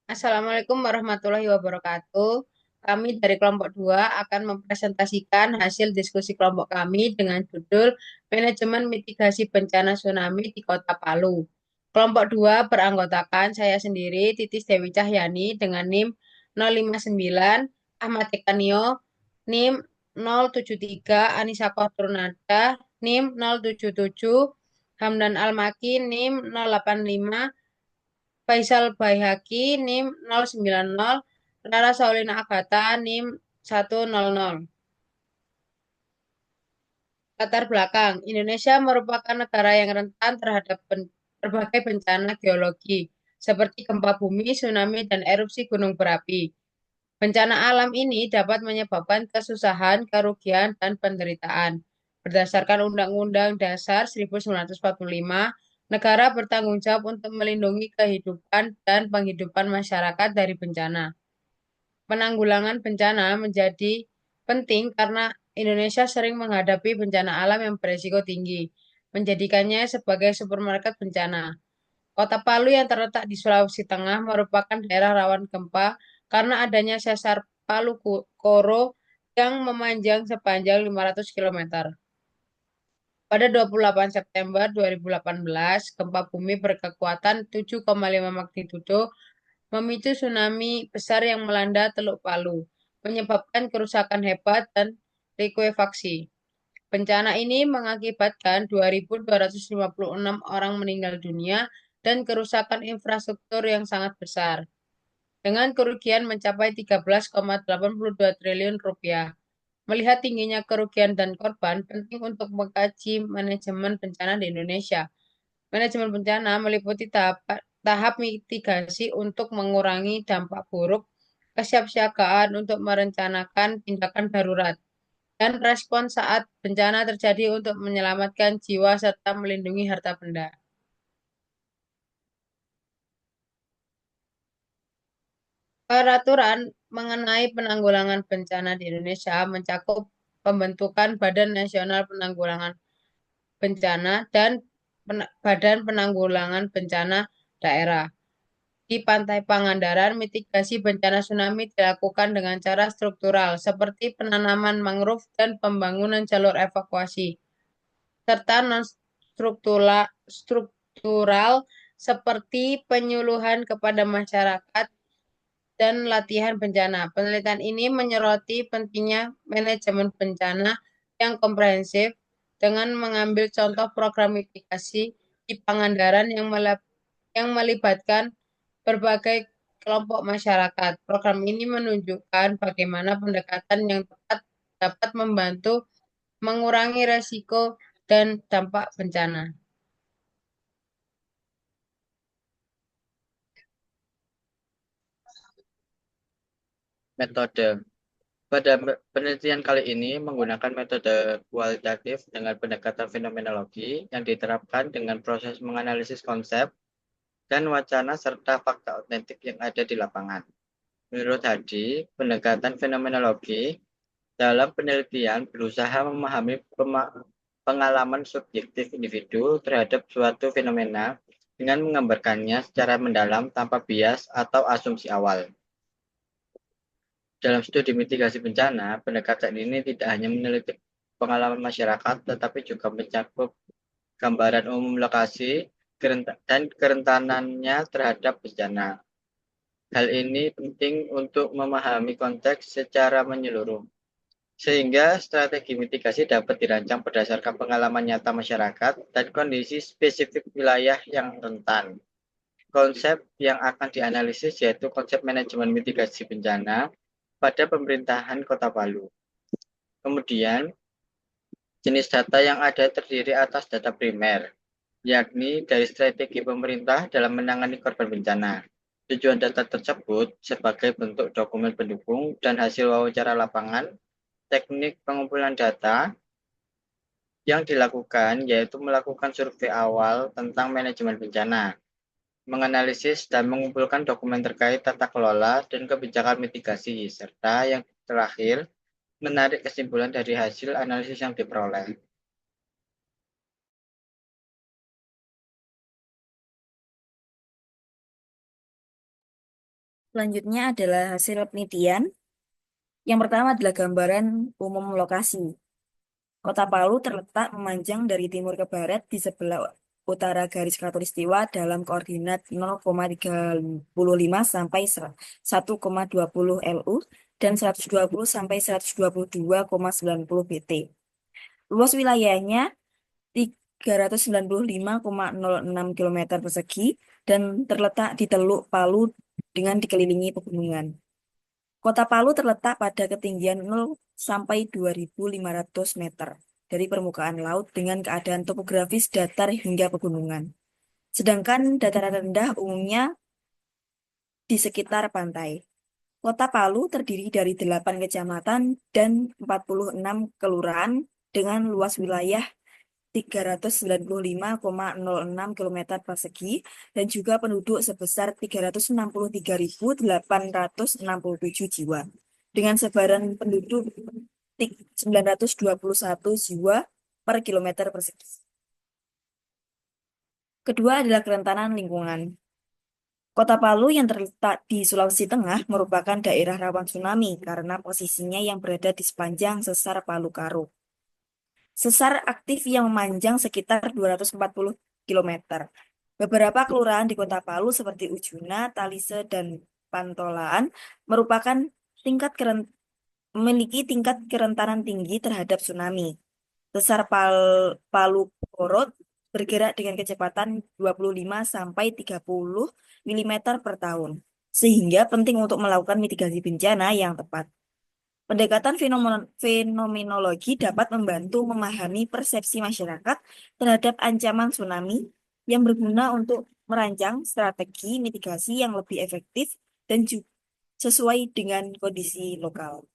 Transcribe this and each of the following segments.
Assalamualaikum warahmatullahi wabarakatuh. Kami dari kelompok 2 akan mempresentasikan hasil diskusi kelompok kami dengan judul Manajemen Mitigasi Bencana Tsunami di Kota Palu. Kelompok 2 beranggotakan saya sendiri, Titis Dewi Cahyani dengan NIM 059, Ahmad Ekanio, NIM 073, Anissa Kotrunada, NIM 077, Hamdan Almaki, NIM 085, Faisal Baihaqi NIM 090, Rara Saulina Agatha NIM 100. Latar belakang, Indonesia merupakan negara yang rentan terhadap berbagai bencana geologi, seperti gempa bumi, tsunami, dan erupsi gunung berapi. Bencana alam ini dapat menyebabkan kesusahan, kerugian, dan penderitaan. Berdasarkan Undang-Undang Dasar 1945, negara bertanggung jawab untuk melindungi kehidupan dan penghidupan masyarakat dari bencana. Penanggulangan bencana menjadi penting karena Indonesia sering menghadapi bencana alam yang berisiko tinggi, menjadikannya sebagai supermarket bencana. Kota Palu yang terletak di Sulawesi Tengah merupakan daerah rawan gempa karena adanya sesar Palu Koro yang memanjang sepanjang 500 km. Pada 28 September 2018, gempa bumi berkekuatan 7,5 magnitudo memicu tsunami besar yang melanda Teluk Palu, menyebabkan kerusakan hebat dan likuifaksi. Bencana ini mengakibatkan 2.256 orang meninggal dunia dan kerusakan infrastruktur yang sangat besar, dengan kerugian mencapai 13,82 triliun rupiah. Melihat tingginya kerugian dan korban, penting untuk mengkaji manajemen bencana di Indonesia. Manajemen bencana meliputi tahap mitigasi untuk mengurangi dampak buruk, kesiapsiagaan untuk merencanakan tindakan darurat, dan respon saat bencana terjadi untuk menyelamatkan jiwa serta melindungi harta benda. Peraturan mengenai penanggulangan bencana di Indonesia mencakup pembentukan Badan Nasional Penanggulangan Bencana dan Badan Penanggulangan Bencana Daerah. Di Pantai Pangandaran, mitigasi bencana tsunami dilakukan dengan cara struktural, seperti penanaman mangrove dan pembangunan jalur evakuasi, serta non-struktural seperti penyuluhan kepada masyarakat dan latihan bencana. Penelitian ini menyoroti pentingnya manajemen bencana yang komprehensif dengan mengambil contoh program mitigasi di Pangandaran yang melibatkan berbagai kelompok masyarakat. Program ini menunjukkan bagaimana pendekatan yang tepat dapat membantu mengurangi resiko dan dampak bencana. Metode. Pada penelitian kali ini menggunakan metode kualitatif dengan pendekatan fenomenologi yang diterapkan dengan proses menganalisis konsep dan wacana serta fakta otentik yang ada di lapangan. Menurut Hadi, pendekatan fenomenologi dalam penelitian berusaha memahami pengalaman subjektif individu terhadap suatu fenomena dengan menggambarkannya secara mendalam tanpa bias atau asumsi awal. Dalam studi mitigasi bencana, pendekatan ini tidak hanya meneliti pengalaman masyarakat, tetapi juga mencakup gambaran umum lokasi dan kerentanannya terhadap bencana. Hal ini penting untuk memahami konteks secara menyeluruh, sehingga strategi mitigasi dapat dirancang berdasarkan pengalaman nyata masyarakat dan kondisi spesifik wilayah yang rentan. Konsep yang akan dianalisis yaitu konsep manajemen mitigasi bencana pada pemerintahan Kota Palu. Kemudian, jenis data yang ada terdiri atas data primer, yakni dari strategi pemerintah dalam menangani korban bencana. Tujuan data tersebut sebagai bentuk dokumen pendukung dan hasil wawancara lapangan, teknik pengumpulan data yang dilakukan yaitu melakukan survei awal tentang manajemen bencana, menganalisis dan mengumpulkan dokumen terkait tata kelola dan kebijakan mitigasi, serta yang terakhir, menarik kesimpulan dari hasil analisis yang diperoleh. Selanjutnya adalah hasil penelitian. Yang pertama adalah gambaran umum lokasi. Kota Palu terletak memanjang dari timur ke barat di sebelah utara garis khatulistiwa dalam koordinat 0,35 sampai 1,20 LU dan 120 sampai 122,90 BT. Luas wilayahnya 395,06 km persegi dan terletak di Teluk Palu dengan dikelilingi pegunungan. Kota Palu terletak pada ketinggian 0 sampai 2.500 meter dari permukaan laut dengan keadaan topografis datar hingga pegunungan. Sedangkan dataran rendah umumnya di sekitar pantai. Kota Palu terdiri dari 8 kecamatan dan 46 kelurahan dengan luas wilayah 395,06 km persegi dan juga penduduk sebesar 363.867 jiwa dengan sebaran penduduk 921 jiwa per kilometer persegi. Kedua adalah kerentanan lingkungan. Kota Palu yang terletak di Sulawesi Tengah merupakan daerah rawan tsunami karena posisinya yang berada di sepanjang sesar Palu Karo. Sesar aktif yang memanjang sekitar 240 km. Beberapa kelurahan di Kota Palu seperti Ujuna, Talise, dan Pantolaan merupakan memiliki tingkat kerentanan tinggi terhadap tsunami. Sesar Palu Korot bergerak dengan kecepatan 25 sampai 30 mm per tahun, sehingga penting untuk melakukan mitigasi bencana yang tepat. Pendekatan fenomenologi dapat membantu memahami persepsi masyarakat terhadap ancaman tsunami yang berguna untuk merancang strategi mitigasi yang lebih efektif dan sesuai dengan kondisi lokal.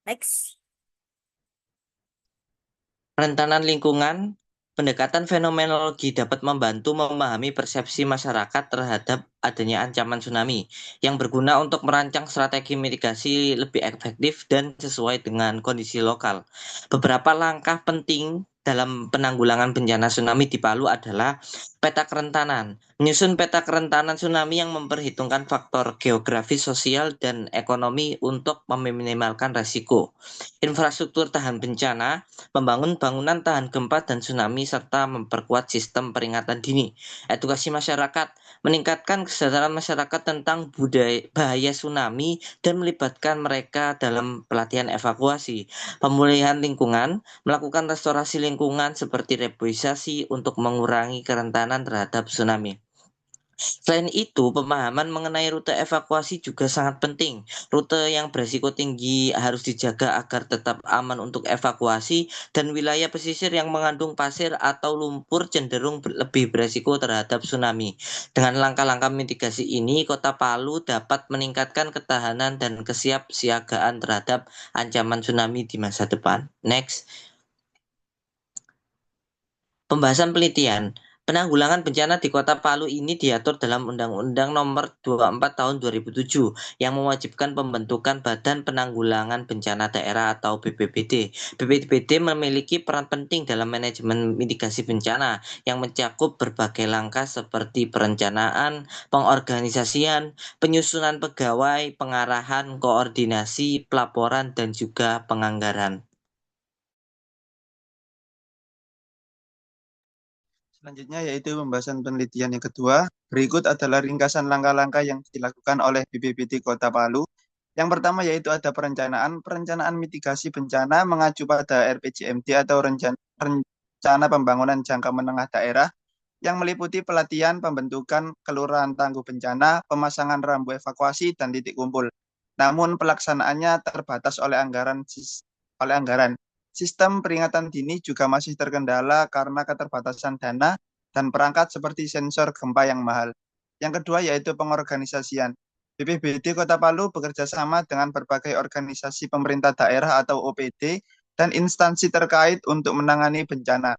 Next. Kerentanan lingkungan, pendekatan fenomenologi dapat membantu memahami persepsi masyarakat terhadap adanya ancaman tsunami yang berguna untuk merancang strategi mitigasi lebih efektif dan sesuai dengan kondisi lokal. Beberapa langkah penting dalam penanggulangan bencana tsunami di Palu adalah peta kerentanan. Menyusun peta kerentanan tsunami yang memperhitungkan faktor geografis, sosial, dan ekonomi untuk meminimalkan risiko. Infrastruktur tahan bencana, membangun bangunan tahan gempa dan tsunami, serta memperkuat sistem peringatan dini. Edukasi masyarakat, meningkatkan kesadaran masyarakat tentang bahaya tsunami dan melibatkan mereka dalam pelatihan evakuasi. Pemulihan lingkungan, melakukan restorasi lingkungan seperti reboisasi untuk mengurangi kerentanan terhadap tsunami. Selain itu, pemahaman mengenai rute evakuasi juga sangat penting. Rute yang berisiko tinggi harus dijaga agar tetap aman untuk evakuasi, dan wilayah pesisir yang mengandung pasir atau lumpur cenderung lebih berisiko terhadap tsunami. Dengan langkah-langkah mitigasi ini, Kota Palu dapat meningkatkan ketahanan dan kesiapsiagaan terhadap ancaman tsunami di masa depan. Next. Pembahasan penelitian. Penanggulangan bencana di Kota Palu ini diatur dalam Undang-Undang Nomor 24 Tahun 2007 yang mewajibkan pembentukan Badan Penanggulangan Bencana Daerah atau BPBD. BPBD memiliki peran penting dalam manajemen mitigasi bencana yang mencakup berbagai langkah seperti perencanaan, pengorganisasian, penyusunan pegawai, pengarahan, koordinasi, pelaporan, dan juga penganggaran. Selanjutnya yaitu pembahasan penelitian yang kedua. Berikut adalah ringkasan langkah-langkah yang dilakukan oleh BPBD Kota Palu. Yang pertama yaitu ada perencanaan mitigasi bencana mengacu pada RPJMD atau Rencana Pembangunan Jangka Menengah Daerah yang meliputi pelatihan pembentukan kelurahan tangguh bencana, pemasangan rambu evakuasi, dan titik kumpul. Namun pelaksanaannya terbatas oleh anggaran. Sistem peringatan dini juga masih terkendala karena keterbatasan dana dan perangkat seperti sensor gempa yang mahal. Yang kedua yaitu pengorganisasian. BPBD Kota Palu bekerja sama dengan berbagai organisasi pemerintah daerah atau OPD dan instansi terkait untuk menangani bencana.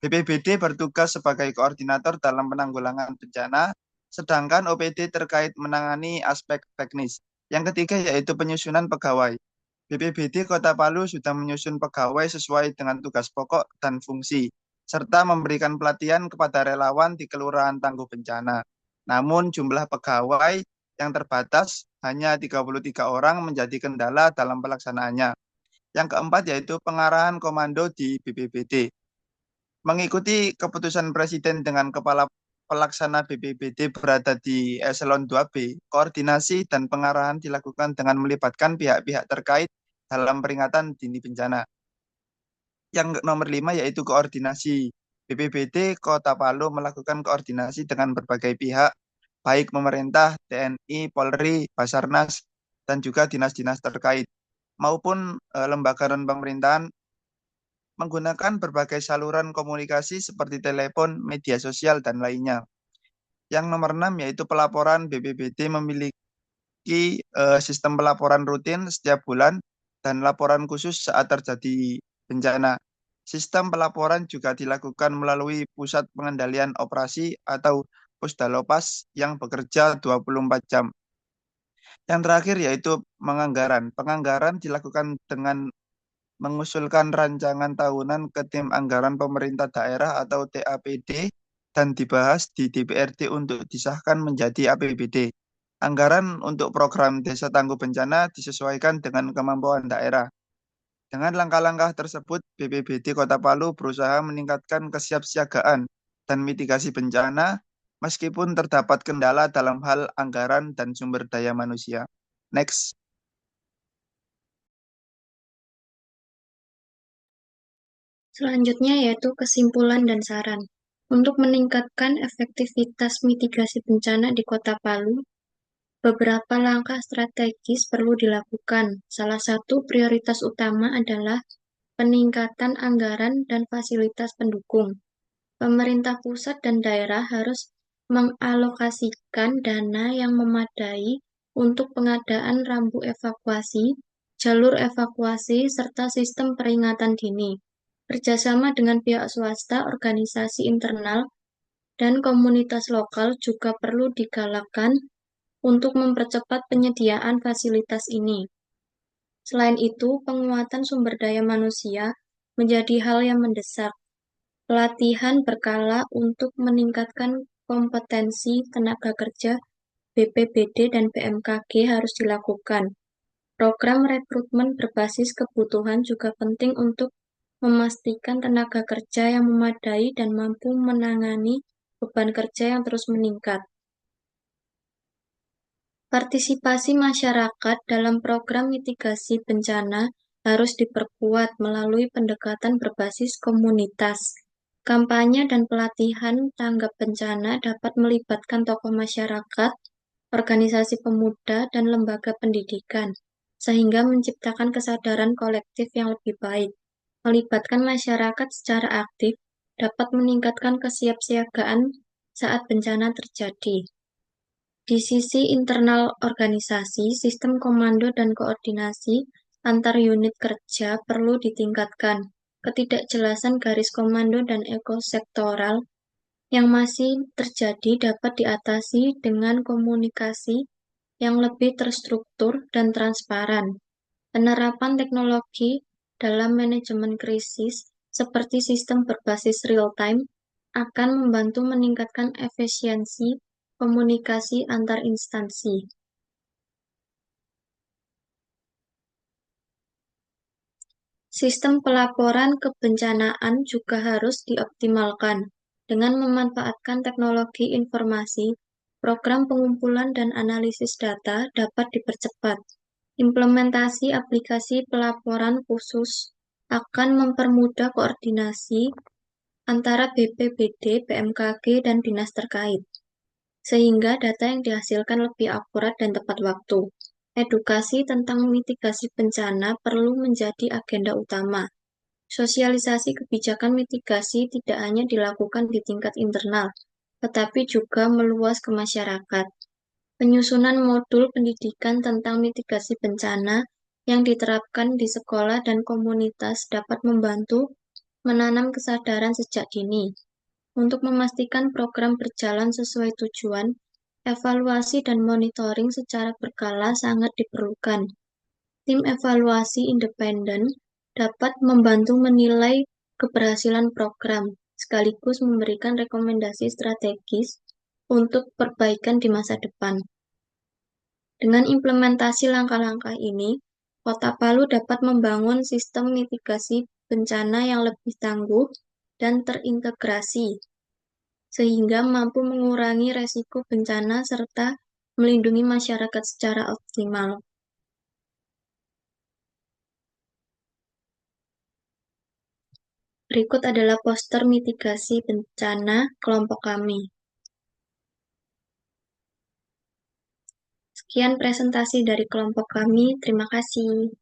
BPBD bertugas sebagai koordinator dalam penanggulangan bencana, sedangkan OPD terkait menangani aspek teknis. Yang ketiga yaitu penyusunan pegawai. BPBD Kota Palu sudah menyusun pegawai sesuai dengan tugas pokok dan fungsi, serta memberikan pelatihan kepada relawan di Kelurahan Tangguh Bencana. Namun jumlah pegawai yang terbatas hanya 33 orang menjadi kendala dalam pelaksanaannya. Yang keempat yaitu pengarahan komando di BPBD. Mengikuti keputusan Presiden dengan kepala pelaksana BPBD berada di eselon 2B, koordinasi dan pengarahan dilakukan dengan melibatkan pihak-pihak terkait dalam peringatan dini bencana. Yang nomor 5 yaitu koordinasi. BPBD Kota Palu melakukan koordinasi dengan berbagai pihak, baik pemerintah, TNI, Polri, Basarnas, dan juga dinas-dinas terkait, maupun lembaga non-pemerintahan menggunakan berbagai saluran komunikasi seperti telepon, media sosial, dan lainnya. Yang nomor 6 yaitu pelaporan. BPBD memiliki sistem pelaporan rutin setiap bulan dan laporan khusus saat terjadi bencana. Sistem pelaporan juga dilakukan melalui Pusat Pengendalian Operasi atau Pusdalopas yang bekerja 24 jam. Yang terakhir yaitu penganggaran. Penganggaran dilakukan dengan mengusulkan rancangan tahunan ke tim anggaran pemerintah daerah atau TAPD dan dibahas di DPRD untuk disahkan menjadi APBD. Anggaran untuk program Desa Tangguh Bencana disesuaikan dengan kemampuan daerah. Dengan langkah-langkah tersebut, BPBD Kota Palu berusaha meningkatkan kesiapsiagaan dan mitigasi bencana meskipun terdapat kendala dalam hal anggaran dan sumber daya manusia. Next. Selanjutnya yaitu kesimpulan dan saran. Untuk meningkatkan efektivitas mitigasi bencana di Kota Palu, beberapa langkah strategis perlu dilakukan. Salah satu prioritas utama adalah peningkatan anggaran dan fasilitas pendukung. Pemerintah pusat dan daerah harus mengalokasikan dana yang memadai untuk pengadaan rambu evakuasi, jalur evakuasi, serta sistem peringatan dini. Kerjasama dengan pihak swasta, organisasi internal, dan komunitas lokal juga perlu digalakkan untuk mempercepat penyediaan fasilitas ini. Selain itu, penguatan sumber daya manusia menjadi hal yang mendesak. Pelatihan berkala untuk meningkatkan kompetensi tenaga kerja BPBD dan BMKG harus dilakukan. Program rekrutmen berbasis kebutuhan juga penting untuk memastikan tenaga kerja yang memadai dan mampu menangani beban kerja yang terus meningkat. Partisipasi masyarakat dalam program mitigasi bencana harus diperkuat melalui pendekatan berbasis komunitas. Kampanye dan pelatihan tanggap bencana dapat melibatkan tokoh masyarakat, organisasi pemuda, dan lembaga pendidikan, sehingga menciptakan kesadaran kolektif yang lebih baik. Melibatkan masyarakat secara aktif dapat meningkatkan kesiapsiagaan saat bencana terjadi. Di sisi internal organisasi, sistem komando dan koordinasi antar unit kerja perlu ditingkatkan. Ketidakjelasan garis komando dan ekosektoral yang masih terjadi dapat diatasi dengan komunikasi yang lebih terstruktur dan transparan. Penerapan teknologi dalam manajemen krisis seperti sistem berbasis real-time akan membantu meningkatkan efisiensi komunikasi antar instansi. Sistem pelaporan kebencanaan juga harus dioptimalkan. Dengan memanfaatkan teknologi informasi, program pengumpulan dan analisis data dapat dipercepat. Implementasi aplikasi pelaporan khusus akan mempermudah koordinasi antara BPBD, BMKG, dan dinas terkait, sehingga data yang dihasilkan lebih akurat dan tepat waktu. Edukasi tentang mitigasi bencana perlu menjadi agenda utama. Sosialisasi kebijakan mitigasi tidak hanya dilakukan di tingkat internal, tetapi juga meluas ke masyarakat. Penyusunan modul pendidikan tentang mitigasi bencana yang diterapkan di sekolah dan komunitas dapat membantu menanam kesadaran sejak dini. Untuk memastikan program berjalan sesuai tujuan, evaluasi dan monitoring secara berkala sangat diperlukan. Tim evaluasi independen dapat membantu menilai keberhasilan program, sekaligus memberikan rekomendasi strategis untuk perbaikan di masa depan. Dengan implementasi langkah-langkah ini, Kota Palu dapat membangun sistem mitigasi bencana yang lebih tangguh dan terintegrasi, sehingga mampu mengurangi resiko bencana serta melindungi masyarakat secara optimal. Berikut adalah poster mitigasi bencana kelompok kami. Sekian presentasi dari kelompok kami. Terima kasih.